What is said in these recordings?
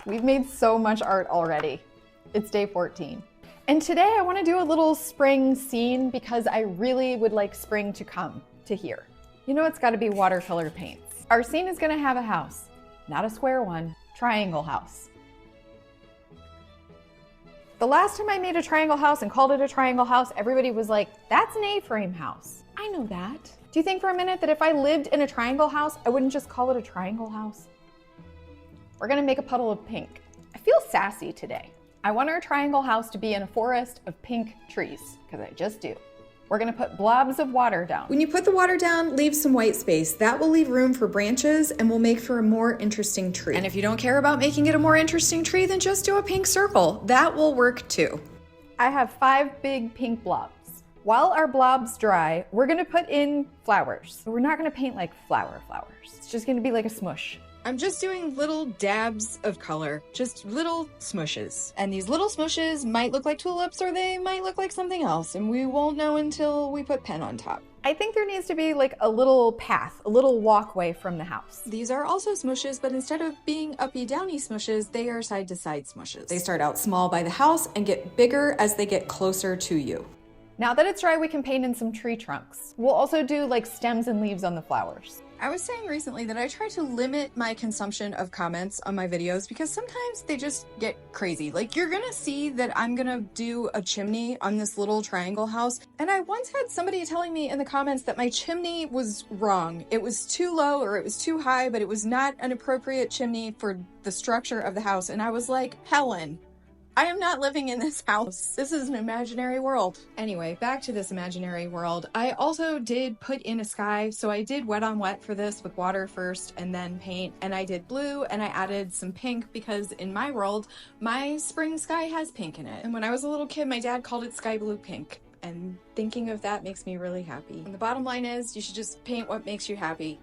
We've made so much art already. It's day 14. And today I want to do a little spring scene because I really would like spring to come to here. You know, it's got to be watercolor paints. Our scene is going to have a house, not a square one, triangle house. The last time I made a triangle house and called it a triangle house, everybody was like, that's an A-frame house. I know that. Do you think for a minute that if I lived in a triangle house, I wouldn't just call it a triangle house? We're gonna make a puddle of pink. I feel sassy today. I want our triangle house to be in a forest of pink trees, because I just do. We're gonna put blobs of water down. When you put the water down, leave some white space. That will leave room for branches and will make for a more interesting tree. And if you don't care about making it a more interesting tree, then just do a pink circle. That will work too. I have 5 big pink blobs. While our blobs dry, we're gonna put in flowers. We're not gonna paint like flowers. It's just gonna be like a smush. I'm just doing little dabs of color, just little smushes. And these little smushes might look like tulips or they might look like something else, and we won't know until we put pen on top. I think there needs to be like a little path, a little walkway from the house. These are also smushes, but instead of being uppy-downy smushes, they are side-to-side smushes. They start out small by the house and get bigger as they get closer to you. Now that it's dry, we can paint in some tree trunks. We'll also do like stems and leaves on the flowers. I was saying recently that I try to limit my consumption of comments on my videos because sometimes they just get crazy. Like, you're gonna see that I'm gonna do a chimney on this little triangle house, and I once had somebody telling me in the comments that my chimney was wrong. It was too low or it was too high, but it was not an appropriate chimney for the structure of the house. And I was like, Helen, I am not living in this house. This is an imaginary world. Anyway, back to this imaginary world. I also did put in a sky, so I did wet on wet for this with water first and then paint, and I did blue and I added some pink because in my world, my spring sky has pink in it. And when I was a little kid, my dad called it sky blue pink. And thinking of that makes me really happy. And the bottom line is, you should just paint what makes you happy.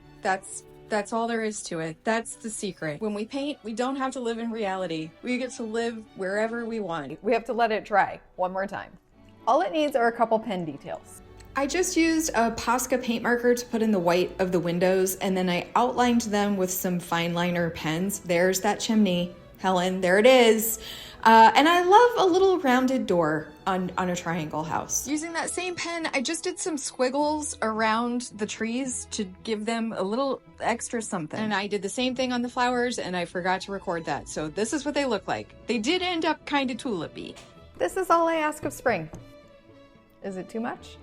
That's all there is to it. That's the secret. When we paint, we don't have to live in reality. We get to live wherever we want. We have to let it dry one more time. All it needs are a couple pen details. I just used a Posca paint marker to put in the white of the windows, and then I outlined them with some fine liner pens. There's that chimney, Helen, there it is. And I love a little rounded door on a triangle house. Using that same pen, I just did some squiggles around the trees to give them a little extra something. And I did the same thing on the flowers, and I forgot to record that. So this is what they look like. They did end up kind of tulipy. This is all I ask of spring. Is it too much?